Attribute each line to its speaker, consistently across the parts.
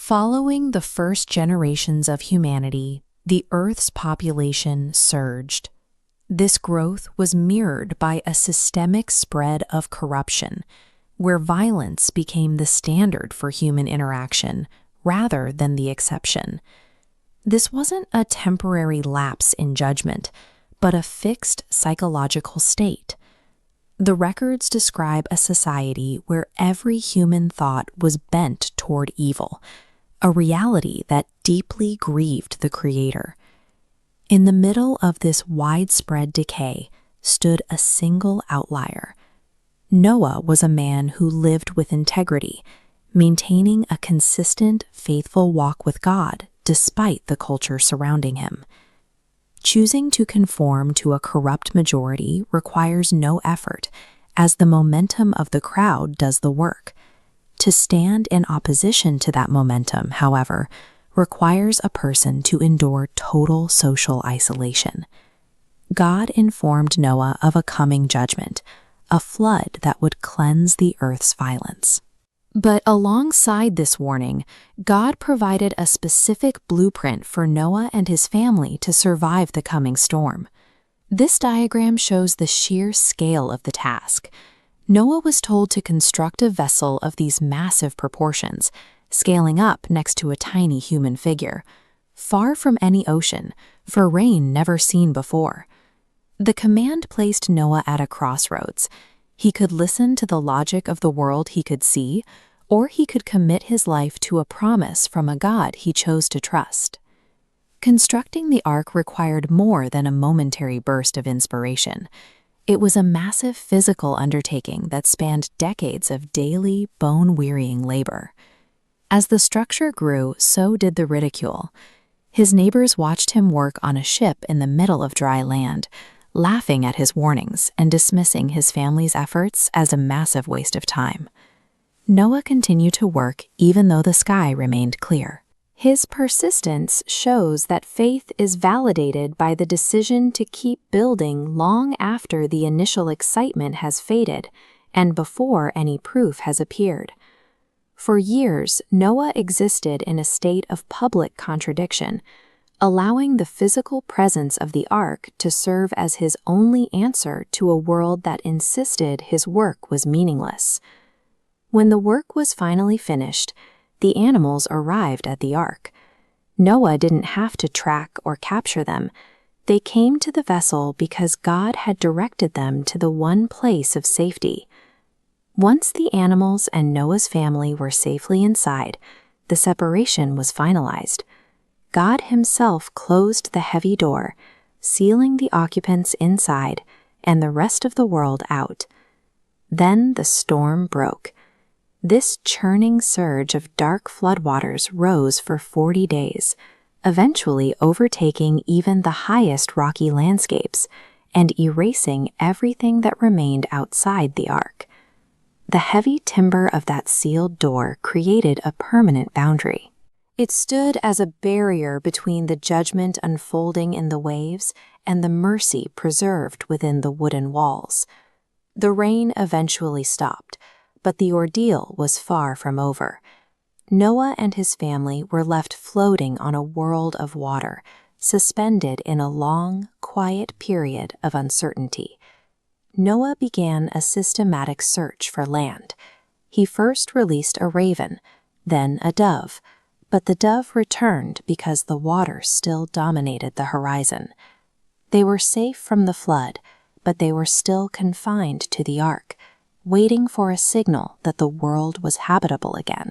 Speaker 1: Following the first generations of humanity, the Earth's population surged. This growth was mirrored by a systemic spread of corruption, where violence became the standard for human interaction rather than the exception. This wasn't a temporary lapse in judgment, but a fixed psychological state. The records describe a society where every human thought was bent toward evil, a reality that deeply grieved the Creator. In the middle of this widespread decay stood a single outlier. Noah was a man who lived with integrity, maintaining a consistent, faithful walk with God despite the culture surrounding him. Choosing to conform to a corrupt majority requires no effort, as the momentum of the crowd does the work. To stand in opposition to that momentum, however, requires a person to endure total social isolation. God informed Noah of a coming judgment, a flood that would cleanse the earth's violence. But alongside this warning, God provided a specific blueprint for Noah and his family to survive the coming storm. This diagram shows the sheer scale of the task. Noah was told to construct a vessel of these massive proportions, scaling up next to a tiny human figure, far from any ocean, for rain never seen before. The command placed Noah at a crossroads. He could listen to the logic of the world he could see, or he could commit his life to a promise from a God he chose to trust. Constructing the ark required more than a momentary burst of inspiration. It was a massive physical undertaking that spanned decades of daily, bone-wearying labor. As the structure grew, so did the ridicule. His neighbors watched him work on a ship in the middle of dry land, laughing at his warnings and dismissing his family's efforts as a massive waste of time. Noah continued to work even though the sky remained clear. His persistence shows that faith is validated by the decision to keep building long after the initial excitement has faded and before any proof has appeared. For years, Noah existed in a state of public contradiction, allowing the physical presence of the ark to serve as his only answer to a world that insisted his work was meaningless. When the work was finally finished, the animals arrived at the ark. Noah didn't have to track or capture them. They came to the vessel because God had directed them to the one place of safety. Once the animals and Noah's family were safely inside, the separation was finalized. God himself closed the heavy door, sealing the occupants inside and the rest of the world out. Then the storm broke. This churning surge of dark floodwaters rose for 40 days, eventually overtaking even the highest rocky landscapes and erasing everything that remained outside the ark. The heavy timber of that sealed door created a permanent boundary. It stood as a barrier between the judgment unfolding in the waves and the mercy preserved within the wooden walls. The rain eventually stopped, but the ordeal was far from over. Noah and his family were left floating on a world of water, suspended in a long, quiet period of uncertainty. Noah began a systematic search for land. He first released a raven, then a dove, but the dove returned because the water still dominated the horizon. They were safe from the flood, but they were still confined to the ark, waiting for a signal that the world was habitable again.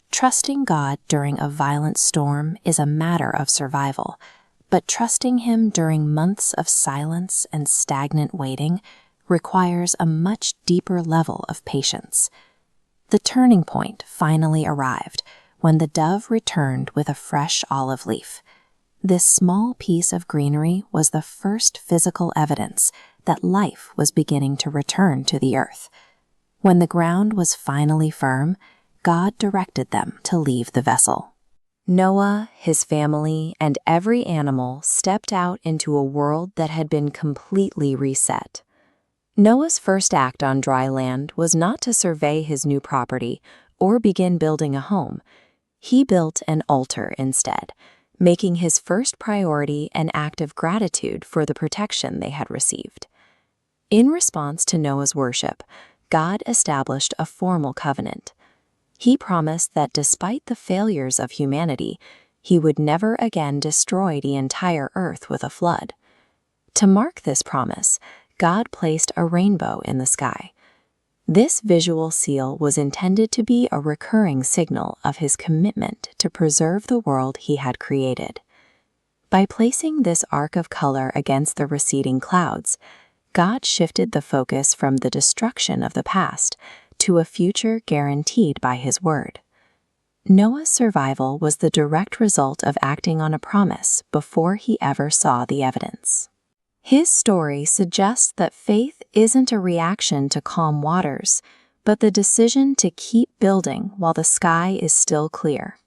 Speaker 1: Trusting God during a violent storm is a matter of survival, but trusting Him during months of silence and stagnant waiting requires a much deeper level of patience. The turning point finally arrived when the dove returned with a fresh olive leaf. This small piece of greenery was the first physical evidence that life was beginning to return to the earth. When the ground was finally firm, God directed them to leave the vessel. Noah, his family, and every animal stepped out into a world that had been completely reset. Noah's first act on dry land was not to survey his new property or begin building a home. He built an altar instead, making his first priority an act of gratitude for the protection they had received. In response to Noah's worship, God established a formal covenant. He promised that despite the failures of humanity, he would never again destroy the entire earth with a flood. To mark this promise, God placed a rainbow in the sky. This visual seal was intended to be a recurring signal of his commitment to preserve the world he had created. By placing this arc of color against the receding clouds, God shifted the focus from the destruction of the past to a future guaranteed by his word. Noah's survival was the direct result of acting on a promise before he ever saw the evidence. His story suggests that faith isn't a reaction to calm waters, but the decision to keep building while the sky is still clear.